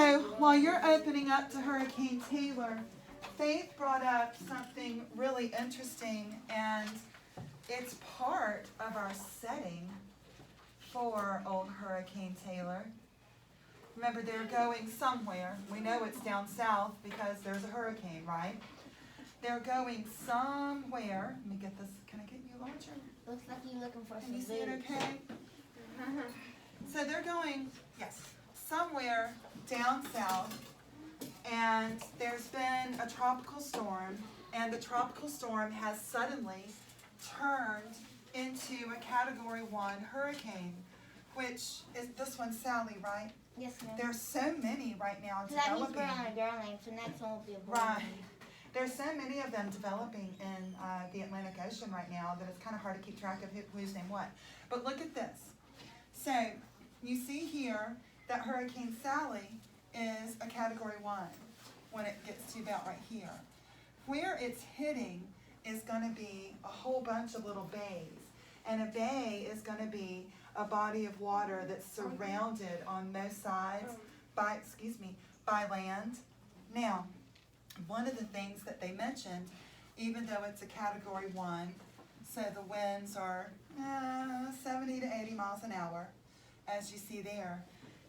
So while you're opening up to Hurricane Taylor, Faith brought up something really interesting, and it's part of our setting for old Hurricane Taylor. Remember, they're going somewhere. We know it's down south because there's a hurricane, right? They're going somewhere. Let me get this. Can I get you larger? Looks like you're looking for Can some you see it food. okay? So they're going, yes, somewhere down south, and there's been a tropical storm, and the tropical storm has suddenly turned into a Category 1 hurricane, which is this one, Sally, right? Yes, ma'am. There's so many right now So that means developing. we're on a girl name, so next one will be a boy Right. name. There's so many of them developing in the Atlantic Ocean right now that it's kind of hard to keep track of who's named what. But look at this. So you see here that Hurricane Sally is a Category 1 when it gets to about right here. Where it's hitting is going to be a whole bunch of little bays. And a bay is going to be a body of water that's surrounded on most sides by land. Now, one of the things that they mentioned, even though it's a Category 1, so the winds are 70 to 80 miles an hour, as you see there,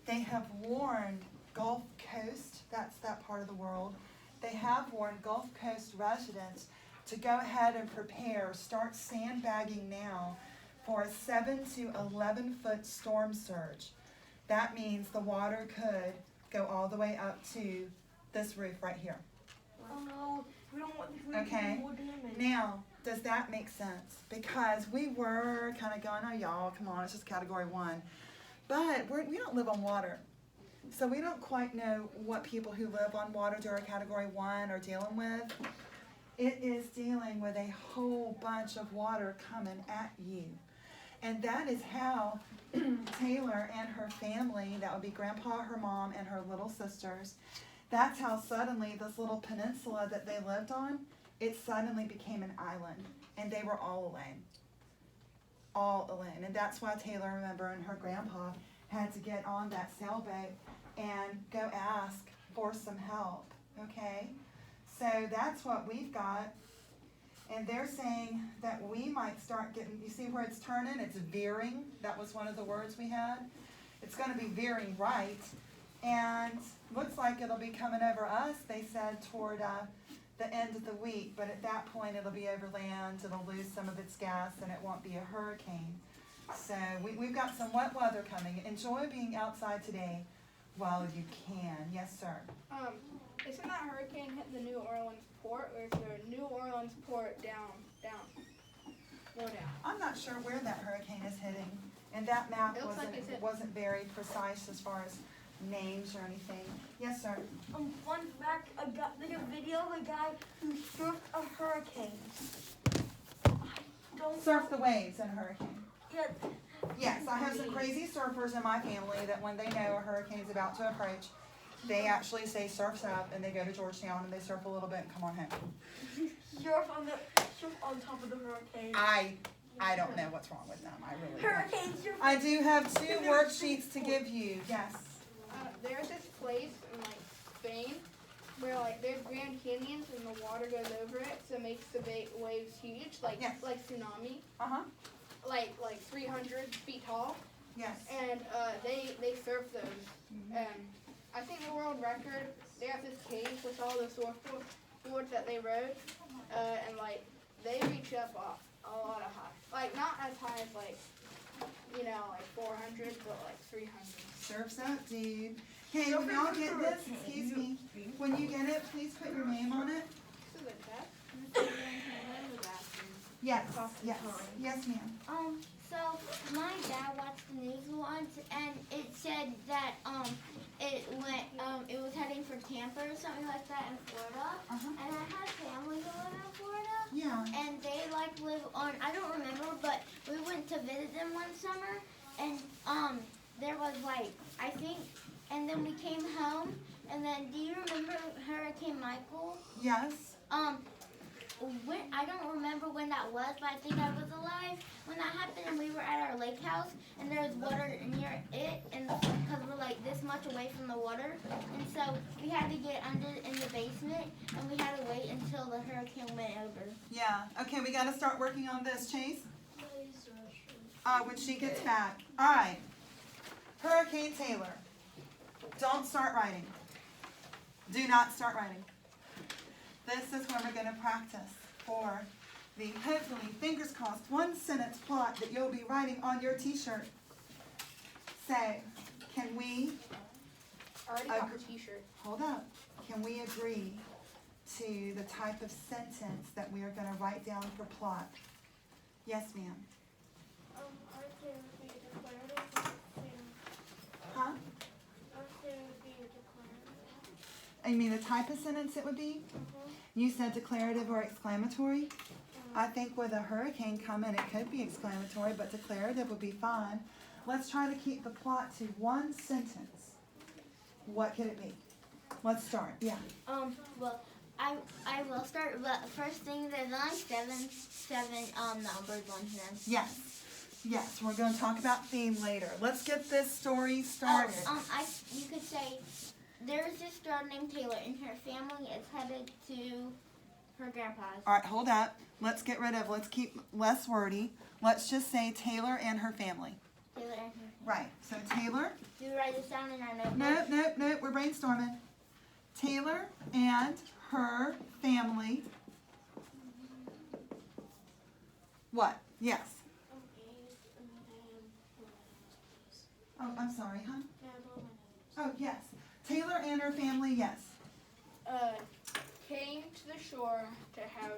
they have warned Gulf Coast, that's that part of the world, they have warned Gulf Coast residents to go ahead and prepare, start sandbagging now for a 7 to 11 foot storm surge. That means the water could go all the way up to this roof right here. Oh no, we don't want the roof to Okay. do more damage. Now, does that make sense? Because we were kind of going, oh y'all, come on, it's just Category 1. But we don't live on water. So we don't quite know what people who live on water during Category 1 are dealing with. It is dealing with a whole bunch of water coming at you. And that is how Taylor and her family, that would be Grandpa, her mom, and her little sisters, that's how suddenly this little peninsula that they lived on, it suddenly became an island. And they were all alone. All alone. And that's why Taylor, remember, and her grandpa had to get on that sailboat and go ask for some help. Okay? So that's what we've got. And they're saying that we might start getting, you see where it's turning? It's veering. That was one of the words we had. It's going to be veering right. And looks like it'll be coming over us, they said, toward the end of the week. But at that point, it'll be over land. It'll lose some of its gas, and it won't be a hurricane. So we've got some wet weather coming. Enjoy being outside today while you can. Yes, sir. Isn't that hurricane hit the New Orleans port, or is there a New Orleans port down? More down. I'm not sure where that hurricane is hitting, and that map It looks like it's hit- wasn't very precise as far as names or anything. Yes, sir. Fun fact, there's a video of a guy who surfed a hurricane. Don't Surf the waves in a hurricane. Yeah, Yes, I have some crazy surfers in my family that when they know a hurricane's about to approach, they actually say surf's up and they go to Georgetown and they surf a little bit and come on home. surf on top of the hurricane. I don't know what's wrong with them. I really don't. Hurricane surf. I do have 2 worksheets to give you. Yes. There's this place in like Spain where like there's Grand Canyons and the water goes over it, so it makes the waves huge, like Yes. like tsunami, Uh-huh. like 300 feet tall, Yes. and they surf those. I think the world record, they have this cave with all the surfboards that they rode, and like they reach up a lot of high, like not as high as like 400, but like 300. Surf's up, dude. Hey, when y'all get this, excuse me, when you get it, please put your name on it. This is a test. Yes, yes, ma'am. So my dad watched the news once, and it said that it was heading for Tampa or something like that in Florida. Uh-huh. And I had family who live in Florida, Yeah. and they live on, I don't remember, but we went to visit them one summer, and there was I think, and then we came home, and then do you remember Hurricane Michael? Yes. I don't remember when that was, but I think I was alive when that happened, and we were at our lake house, and there was water near it, and because we're like this much away from the water, and so we had to get under in the basement, and we had to wait until the hurricane went over. Yeah. Okay, we got to start working on this, Chase. When she gets back. All right. Hurricane Taylor. Don't start writing. Do not start writing. This is when we're going to practice for the, hopefully, fingers crossed, one sentence plot that you'll be writing on your t-shirt. So, can we, I already got the t-shirt. hold up, can we agree to the type of sentence that we are going to write down for plot? Yes, ma'am. Huh? You mean the type of sentence it would be? You said declarative or exclamatory? I think with a hurricane coming, it could be exclamatory, but declarative would be fine. Let's try to keep the plot to one sentence. What could it be? Let's start. Yeah. Well, I will start. But first thing, there's only seven numbers on here. Yes. Yes. We're going to talk about theme later. Let's get this story started. You could say there's this girl named Taylor, and her family is headed to her grandpa's. All right. Hold up. Let's get rid of. Let's keep less wordy. Let's just say Taylor and her family. Taylor and her. Right. So Taylor. Do we write this down in our notebook? Nope. We're brainstorming. Taylor and her family. What? Yes. Oh, I'm sorry, huh? Oh, yes. Taylor and her family, yes. Came to the shore to have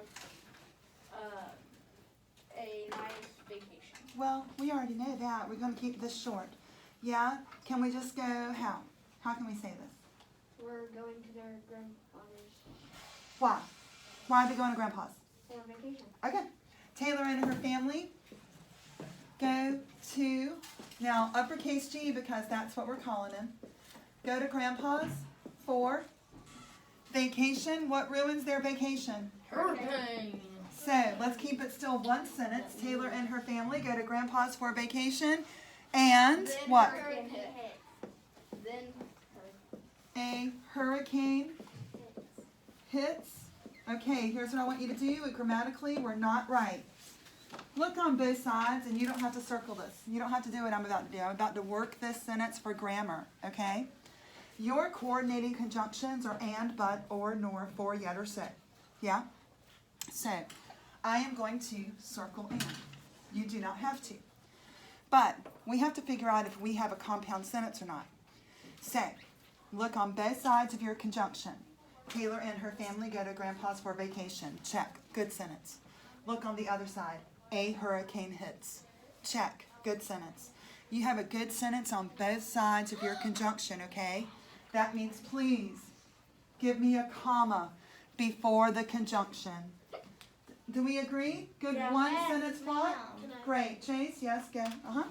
a nice vacation. Well, we already know that. We're going to keep this short. Yeah? Can we just go how? How can we say this? We're going to their grandfather's Why? Why are they going to Grandpa's? for vacation. Okay. Taylor and her family go to, now uppercase G because that's what we're calling him. Go to Grandpa's for vacation. What ruins their vacation? Hurricane. So let's keep it still one sentence. Taylor and her family go to Grandpa's for vacation. And Then what? hurricane hit. Then A hurricane hits. Okay, here's what I want you to do. Grammatically, we're not right. Look on both sides, and you don't have to circle this. You don't have to do what I'm about to do. I'm about to work this sentence for grammar, okay? Your coordinating conjunctions are and, but, or, nor, for, yet, or so. Yeah? So, I am going to circle and. You do not have to. But we have to figure out if we have a compound sentence or not. So, look on both sides of your conjunction. Taylor and her family go to Grandpa's for vacation. Check. Good sentence. Look on the other side. A hurricane hits. Check. Good sentence. You have a good sentence on both sides of your conjunction, okay? That means please give me a comma before the conjunction. Do we agree? Good Yeah. one Yes, sentence plot? ma'am. Great. Chase, yes, go. Uh-huh.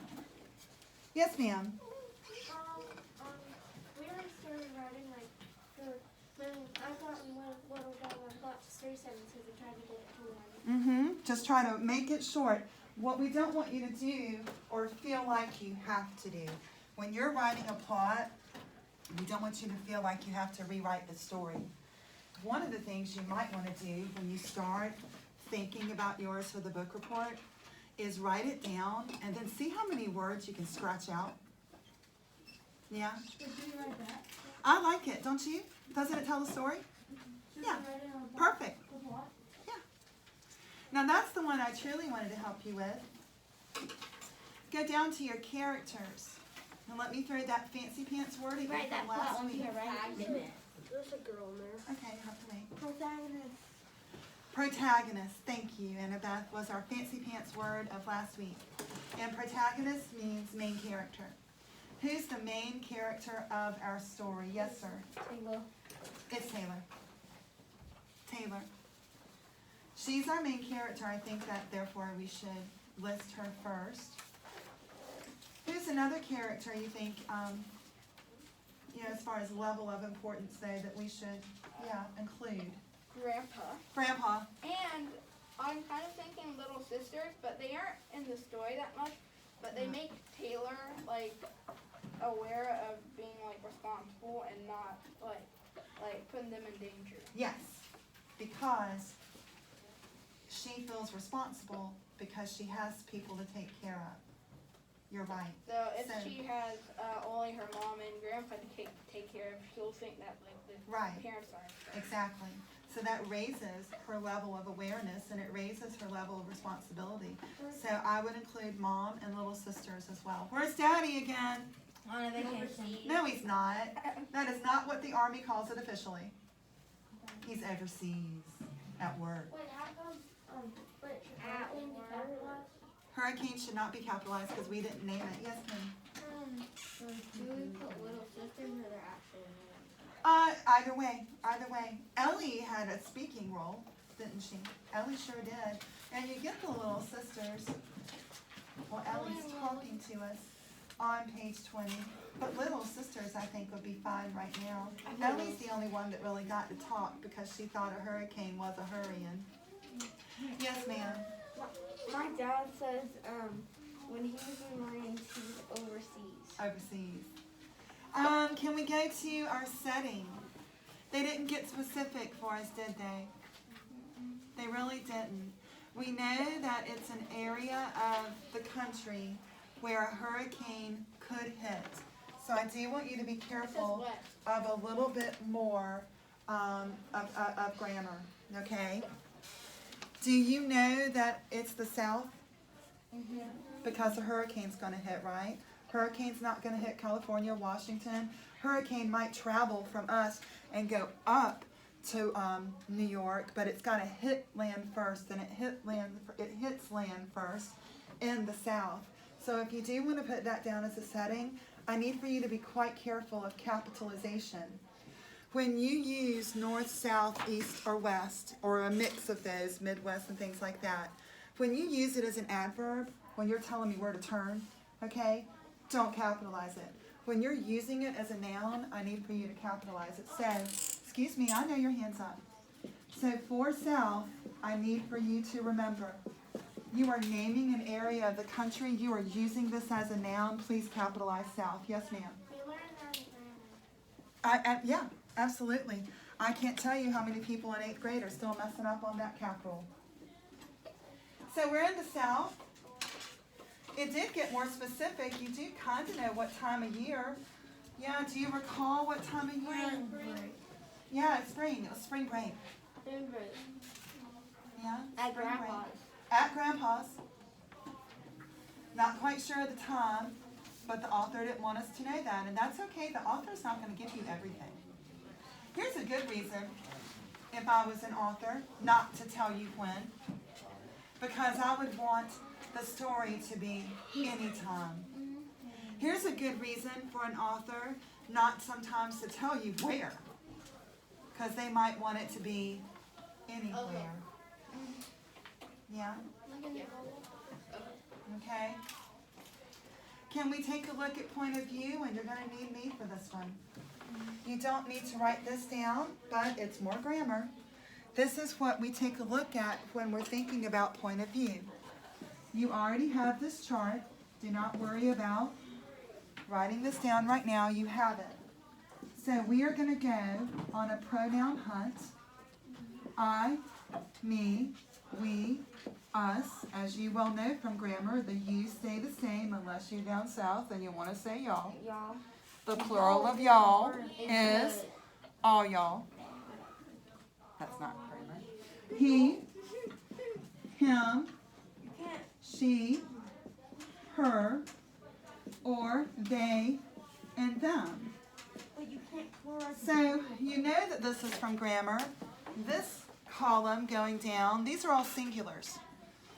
Yes, ma'am. We already started writing like I thought we went about about 3 sentences and tried to get it to one. Just try to make it short. What we don't want you to do or feel like you have to do. When you're writing a plot, we don't want you to feel like you have to rewrite the story. One of the things you might want to do when you start thinking about yours for the book report is write it down and then see how many words you can scratch out. Yeah? I like it, don't you? Doesn't it tell the story? Yeah. Perfect. Yeah. Now that's the one I truly wanted to help you with. Go down to your characters. And let me throw that fancy pants word again Write that from plot last on week. here, right? There's a girl in there. Okay, you have to wait. Protagonist. Protagonist, thank you. Annabeth was our fancy pants word of last week. And protagonist means main character. Who's the main character of our story? Yes, sir. Taylor. It's Taylor. Taylor. She's our main character. I think that therefore we should list her first. Who's another character you think, as far as level of importance, though, that we should, include? grandpa. Grandpa. And I'm kind of thinking little sisters, but they aren't in the story that much. But they make Taylor like aware of being like responsible and not like putting them in danger. Yes, because she feels responsible because she has people to take care of. You're right. So if So- she has only her mom and grandpa to take care of, she'll think that like the Right. parents are. Exactly. So that raises her level of awareness and it raises her level of responsibility. So I would include mom and little sisters as well. Where's Daddy again? On a vacation. No, he's not. That is not what the Army calls it officially. He's overseas at work. Wait, how come, wait, should hurricane be capitalized? Hurricane should not be capitalized because we didn't name it. Yes, ma'am. Do we put little sisters or their actual names? Either way. Ellie had a speaking role, didn't she? Ellie sure did. And you get the little sisters. Well, Ellie's talking to us on page 20. But little sisters, I think, would be fine right now. Ellie's the only one that really got to talk because she thought a hurricane was a hurrying. Yes, ma'am. My dad says when he was in the Marines, he was overseas. Overseas. Can we go to our setting? They didn't get specific for us, did they? They really didn't. We know that it's an area of the country where a hurricane could hit. So I do want you to be It says careful west. of a little bit more of grammar, okay? Do you know that it's the South? Because a hurricane's going to hit, right? Hurricane's not going to hit California, Washington. Hurricane might travel from us and go up to New York, but it's got to hit land first, and it hits land first in the South. So if you do want to put that down as a setting, I need for you to be quite careful of capitalization. When you use north, south, east, or west, or a mix of those, Midwest and things like that, when you use it as an adverb, when you're telling me where to turn, okay, don't capitalize it. When you're using it as a noun, I need for you to capitalize it. So, excuse me, I know your hand's up. So for south, I need for you to remember, you are naming an area of the country. You are using this as a noun. Please capitalize south. Yes, ma'am. We learned that in grammar. Yeah, absolutely. I can't tell you how many people in 8th grade are still messing up on that capital. So we're in the South. It did get more specific. You do kind of know what time of year. Yeah, do you recall what time of year? Yeah, it's spring. It was spring break. Yeah? At spring break. Grandpa's. At Grandpa's. Not quite sure of the time, but the author didn't want us to know that, and that's okay. The author's not going to give you everything. Here's a good reason, if I was an author, not to tell you when, because I would want the story to be anytime. Here's a good reason for an author not sometimes to tell you where, because they might want it to be anywhere. Yeah? Okay. Can we take a look at point of view? And you're going to need me for this one. You don't need to write this down, but it's more grammar. This is what we take a look at when we're thinking about point of view. You already have this chart. Do not worry about writing this down right now. You have it. So we are going to go on a pronoun hunt. I, me, we, us. As you well know from grammar, the you stay the same unless you're down south and you want to say y'all. Y'all. The plural of y'all is all y'all. That's not grammar. He, him, she, her, or they, and them. But you can't pluralize. So you know that this is from grammar. This column going down, these are all singulars.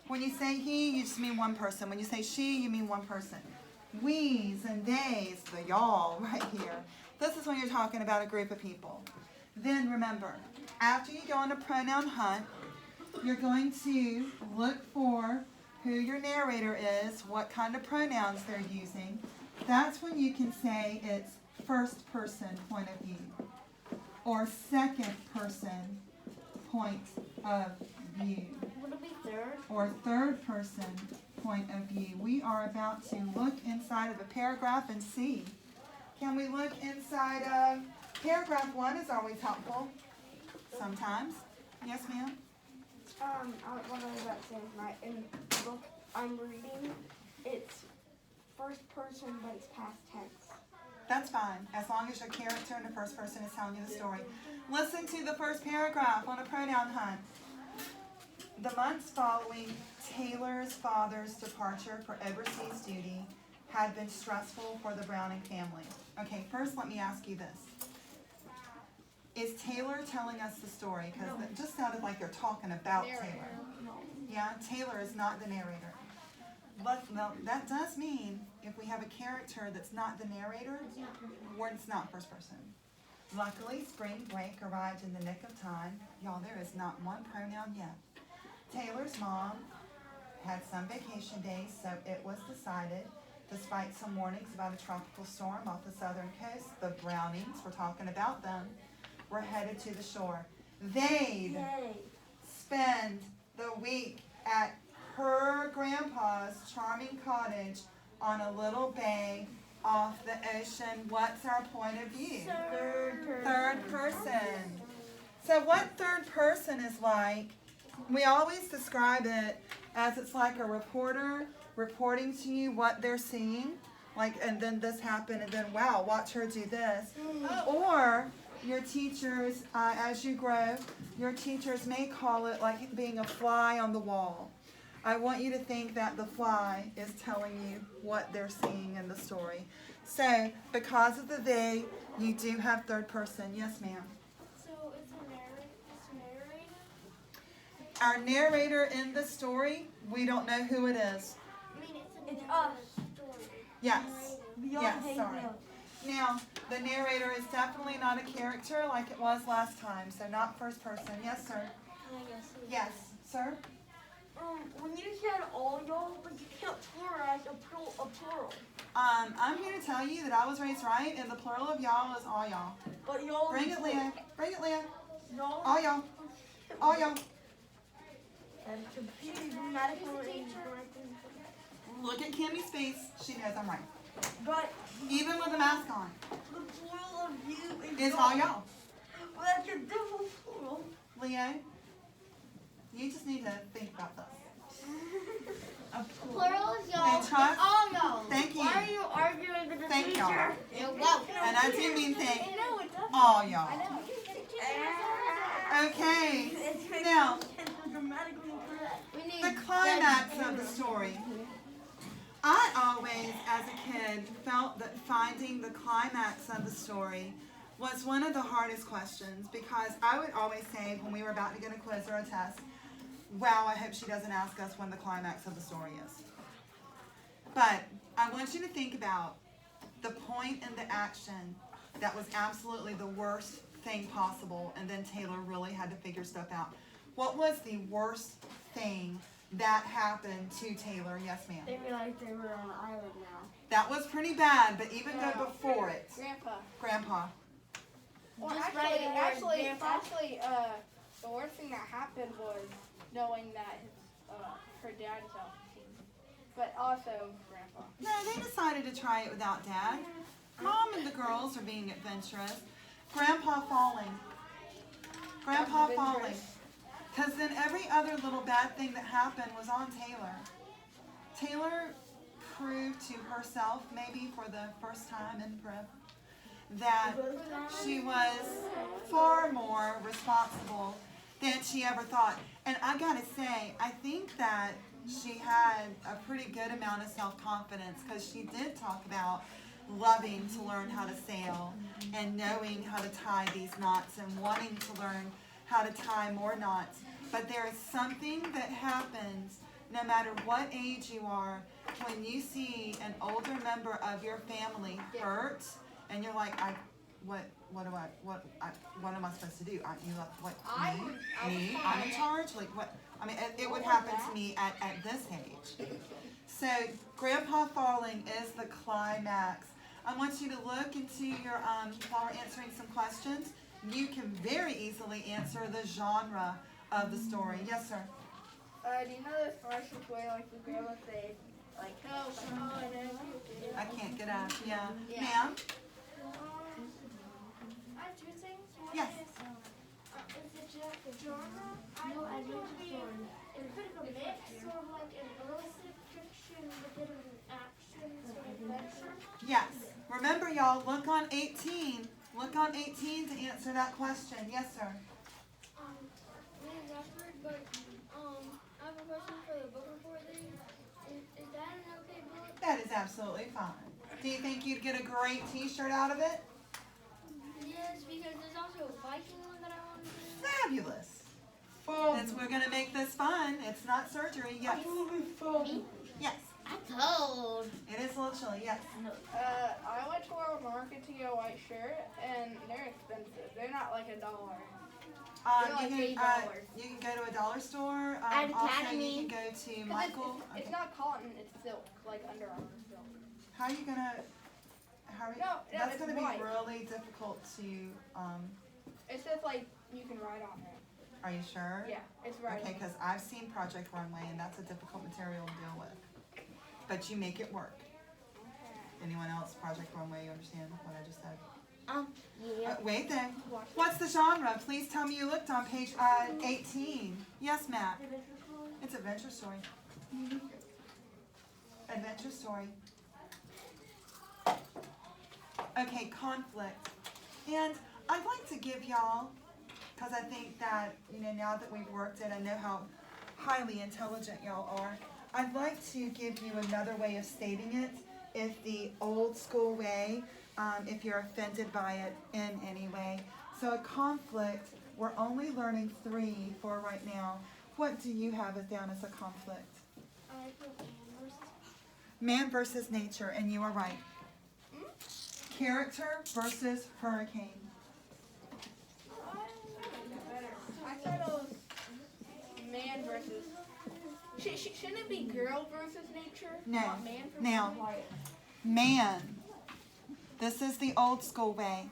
When you say he, you just mean one person. When you say she, you mean one person. We's and they's, the y'all right here. This is when you're talking about a group of people. Then remember, after you go on a pronoun hunt, you're going to look for who your narrator is, what kind of pronouns they're using. That's when you can say it's first person point of view or second person point of view, Would it be third? or third person point of view. We are about to look inside of a paragraph and see. Can we look inside of paragraph 1 is always helpful. Sometimes. Yes, ma'am? What I was about to say is in the book I'm reading, it's first person, but it's past tense. That's fine, as long as your character in the first person is telling you the story. Listen to the first paragraph on a pronoun hunt. The months following Taylor's father's departure for overseas duty had been stressful for the Browning family. Okay, first let me ask you this. Is Taylor telling us the story? Because it just sounded like they're talking about Taylor. Yeah, Taylor is not the narrator. But well, that does mean if we have a character that's not the narrator, or it's not first person. Luckily, spring break arrived in the nick of time. Y'all, there is not one pronoun yet. Taylor's mom had some vacation days, so it was decided, despite some warnings about a tropical storm off the southern coast, the Brownings, we're talking about them, were headed to the shore. They'd spend the week at her grandpa's charming cottage on a little bay off the ocean. What's our point of view? Third person. So what third person is like, we always describe it as it's like a reporter reporting to you what they're seeing. Like, and then this happened, and then, wow, watch her do this. Or your teachers, as you grow, your teachers may call it like being a fly on the wall. I want you to think that the fly is telling you what they're seeing in the story. So, because of the they, you do have third person. Yes, ma'am. So it's a narrator? Our narrator in the story, we don't know who it is. I mean, It's us. story. Yes. Beyond Yes, Hayes sorry. Hill. Now, the narrator is definitely not a character like it was last time, so not first person. Yes, sir. Can I guess who? Yes, sir. When you said all y'all, but you can't pluralize a plural. I'm here to tell you that I was raised right, and the plural of y'all is all y'all. But y'all. Bring it, Leah. Bring it, Leah. Y'all. All y'all. All y'all. And computing grammatically. Look at Kimmy's face. She knows I'm right. But Even with a mask on. the plural of you is It's all y'all. Well, that's a double plural. Leo, you just need to think about this. A Plural is y'all. Hey, It's Chuck. all y'all. Thank you. Why are you arguing with the Thank teacher? y'all. You're welcome. And I do mean think No, it doesn't. all y'all. I know. Okay. It's Now, grammatically correct. We need the climax of the story. I always, as a kid, felt that finding the climax of the story was one of the hardest questions, because I would always say when we were about to get a quiz or a test, wow, I hope she doesn't ask us when the climax of the story is. But I want you to think about the point in the action that was absolutely the worst thing possible, and then Taylor really had to figure stuff out. What was the worst thing that happened to Taylor? Yes, ma'am. They realized they were on an island now. That was pretty bad, but even go before it. Grandpa. Grandpa. Well, Just write the word grandpa. the worst thing that happened was knowing that her dad is out, but also grandpa. No, they decided to try it without Dad. Mom and the girls are being adventurous. Grandpa falling. Grandpa falling. Because then every other little bad thing that happened was on Taylor. Taylor proved to herself, maybe for the first time in prep, that she was far more responsible than she ever thought. And I gotta say, I think that she had a pretty good amount of self-confidence, because she did talk about loving to learn how to sail and knowing how to tie these knots and wanting to learn how to tie more knots. But there is something that happens no matter what age you are when you see an older member of your family hurt, and you're like, what am I supposed to do? Me? I'm in charge? Like what? I mean, it would happen to me at this age. So Grandpa falling is the climax. I want you to look into your, while we're answering some questions, you can very easily answer the genre of the story. Yes, sir. Do you know the fastest way, like the grandma say, like help, like, oh, I know you. I can't get out. Yeah. Yeah. Ma'am? I have two things. One Yes. is the genre. I think it would be a mix, sort of like an illicit fiction with a bit of an action sort of adventure. Yes. Remember, y'all, look on 18. Look on 18 to answer that question. Yes, sir. Man, Zachary, but I have a question for the book report thing. Is that an okay book? That is absolutely fine. Do you think you'd get a great t-shirt out of it? Yes, because there's also a Viking one that I want to do. Fabulous. We're going to make this fun. It's not surgery. Yes. Me? Yes. I told. It is a little chilly. Yes. I went to World Market to get a white shirt, and they're expensive. They're not like $1. They're like $8. You can go to a dollar store. At Also, Academy. you can go to 'Cause Michael. It's not cotton, it's silk, like Under Armour silk. How are you gonna? No, That's it's gonna be white. really difficult to. It's just like you can ride on it. Are you sure? Yeah, it's right. Okay, because I've seen Project Runway, and that's a difficult material to deal with. But you make it work. Anyone else? Project Runway, you understand what I just said? Yeah. Wait then. What's the genre? Please tell me you looked on page 18. Yes, Matt. It's adventure story. Adventure story. Okay, conflict. And I'd like to give y'all, because I think that, now that we've worked it, I know how highly intelligent y'all are. I'd like to give you another way of stating it, if the old school way, if you're offended by it in any way. So a conflict, we're only learning 3 for right now. What do you have it down as a conflict? I put Man versus nature, and you are right. Character versus hurricane. I thought it was man versus. Shouldn't it be girl versus nature? No. Not man versus Now, man. This is the old school way.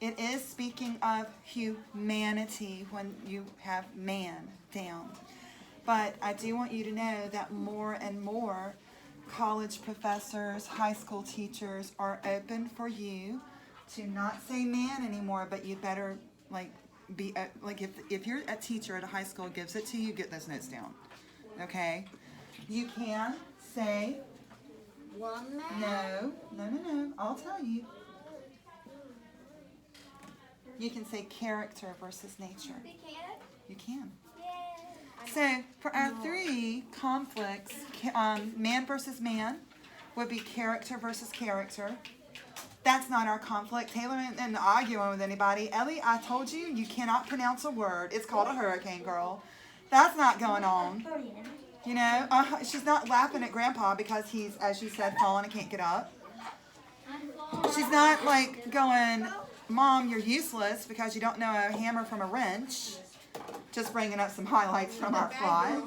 It is speaking of humanity when you have man down. But I do want you to know that more and more college professors, high school teachers are open for you to not say man anymore, but you better be if you're a teacher at a high school gives it to you, get those notes down. Okay? You can say Woman. no. I'll tell you. You can say character versus nature. They can? You can. Yeah. So for our 3 conflicts, man versus man would be character versus character. That's not our conflict. Taylor isn't arguing with anybody. Ellie, I told you, you cannot pronounce a word. It's called a hurricane, girl. That's not going on. She's not laughing at Grandpa because he's, as you said, fallen and can't get up. She's not going, Mom, you're useless because you don't know a hammer from a wrench. Just bringing up some highlights from our plot.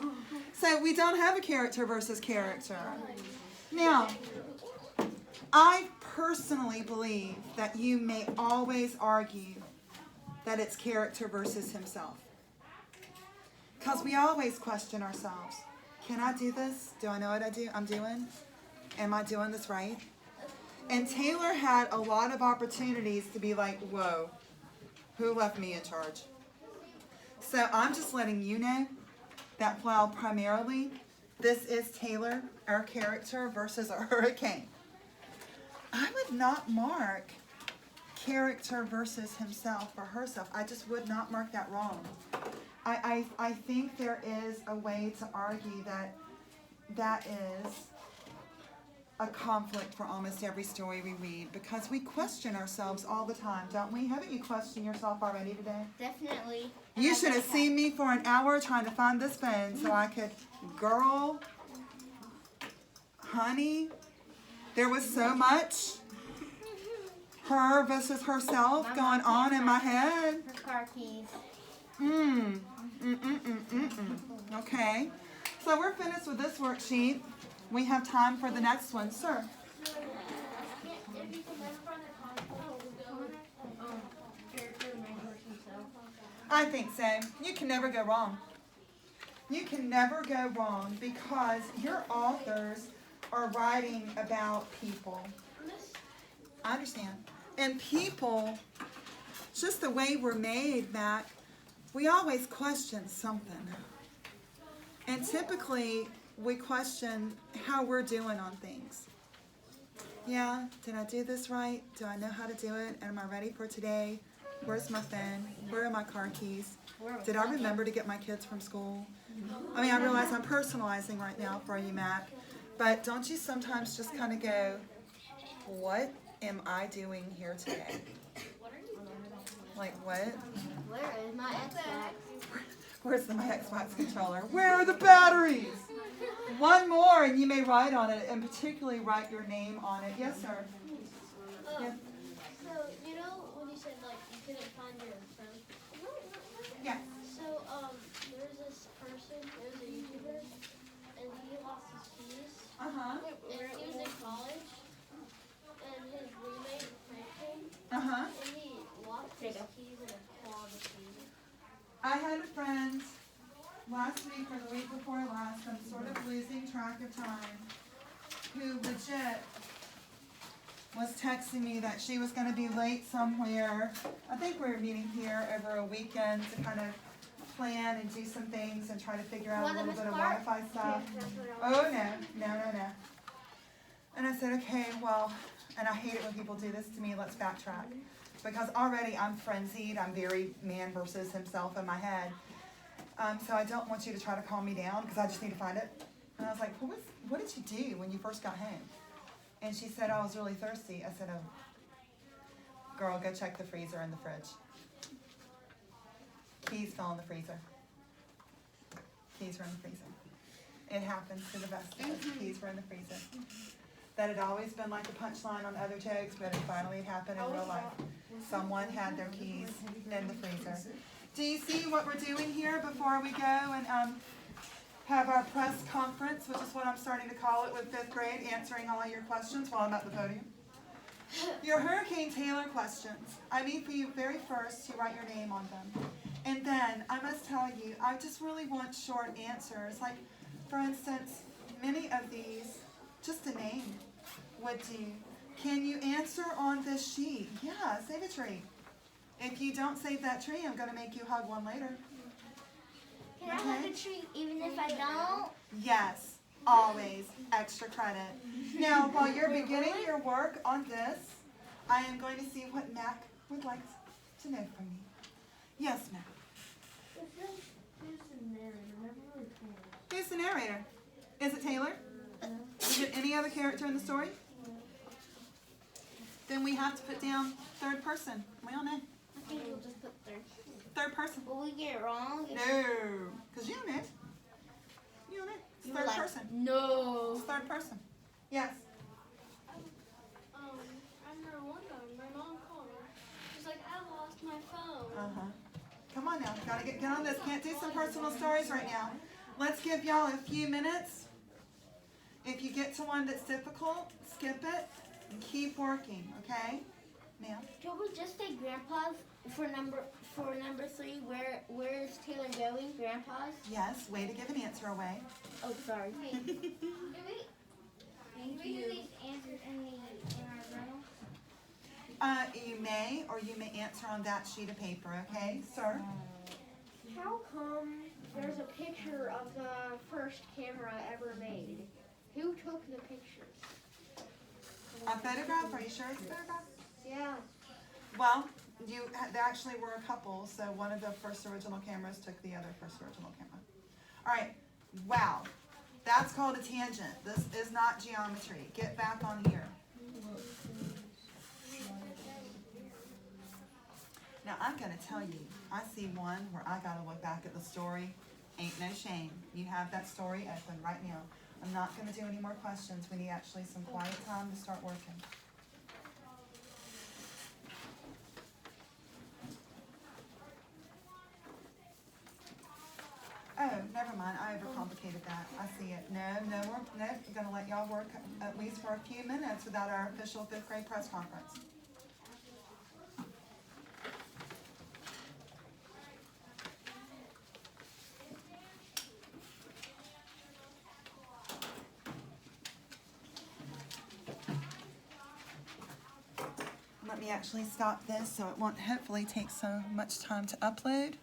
So we don't have a character versus character. Now, I personally believe that you may always argue that it's character versus himself. Because we always question ourselves. Can I do this? Do I know what I'm doing? Am I doing this right? And Taylor had a lot of opportunities to be like, whoa, who left me in charge? So I'm just letting you know that while primarily this is Taylor, our character, versus a hurricane, I would not mark character versus himself or herself. I just would not mark that wrong. I think there is a way to argue that is a conflict for almost every story we read, because we question ourselves all the time, don't we? Haven't you questioned yourself already today? Definitely. You should have seen me for an hour trying to find this phone so I could, girl, honey, there was so much her versus herself going on in my head. Her car keys. Okay, so we're finished with this worksheet. We have time for the next one, sir. if you can never find the conflict, character man versus himself. I think so. You can never go wrong. You can never go wrong because your authors are writing about people. I understand. And people, just the way we're made, Mac, we always question something. And typically, we question how we're doing on things. Yeah, did I do this right? Do I know how to do it? Am I ready for today? Where's my phone? Where are my car keys? Did I remember to get my kids from school? I mean, I realize I'm personalizing right now for you, Mac, but don't you sometimes just kind of go, what am I doing here today? Like what? Where is my Xbox? Where's my Xbox controller? Where are the batteries? One more and you may write on it, and particularly write your name on it. Yes, sir. Yeah. So, you know when you said like you couldn't find your phone? Yeah. So, there's this person, there's a YouTuber, and he lost his keys. Uh-huh. And he was in college, and his roommate pranked him, Uh-huh. and he locked his keys in a claw machine. I had a friend last week or the week before last, I'm sort of losing track of time, who legit was texting me that she was going to be late somewhere. I think we were meeting here over a weekend to kind of plan and do some things and try to figure out a little bit of Wi-Fi stuff. Oh, no. And I said, okay, well, and I hate it when people do this to me, let's backtrack. Because already I'm frenzied, I'm very man versus himself in my head. So I don't want you to try to calm me down because I just need to find it. And I was like, well, what did you do when you first got home? And she said, I was really thirsty. I said, oh, girl, go check the freezer and the fridge. Keys fell in the freezer. Keys were in the freezer. It happens to the best of us. Keys were in the freezer. That had always been like a punchline on other jokes, but it finally happened in real life. Someone had their keys in the freezer. Do you see what we're doing here before we go and have our press conference, which is what I'm starting to call it with 5th grade, answering all your questions while I'm at the podium? Your Hurricane Taylor questions. I need for you very first to write your name on them. And then, I must tell you, I just really want short answers. Like, for instance, many of these, just a name would do. Can you answer on this sheet? Yeah, save a tree. If you don't save that tree, I'm going to make you hug one later. Can I hug a tree even if I don't? Yes, always. Extra credit. Now, while you're beginning your work on this, I am going to see what Mac would like to know from you. Yes, Mac. Who's the narrator? Never really told. Who's the narrator? Is it Taylor? Is it any other character in the story? Then we have to put down 3rd person. We all know. I think we'll just put 3rd. 3rd person. Will we get it wrong? No, because you don't know. You don't know. It's You were 3rd like, person. No. It's 3rd person. Yes. I remember one time my mom called me. She's like, I lost my phone. Uh-huh. Come on now. Gotta get on this. Can't do some personal stories right now. Let's give y'all a few minutes. If you get to one that's difficult, skip it and keep working, okay? Ma'am? Can we just say Grandpa's for number 3? Where is Taylor going? Grandpa's? Yes, way to give an answer away. Oh, sorry. Can we do these answers in our journal? You may, or you may answer on that sheet of paper, okay, sir? How come there's a picture of the first camera ever made? Who took the pictures? A photograph? Are you sure it's a photograph? Yeah. Well, there actually were a couple, so one of the first original cameras took the other first original camera. All right, wow, that's called a tangent. This is not geometry. Get back on here. Now, I'm going to tell you, I see one where I got to look back at the story. Ain't no shame. You have that story open right now. I'm not going to do any more questions. We need actually some quiet time to start working. Oh, never mind. I overcomplicated that. I see it. No. I'm going to let y'all work at least for a few minutes without our official 5th grade press conference. Let me actually stop this so it won't hopefully take so much time to upload.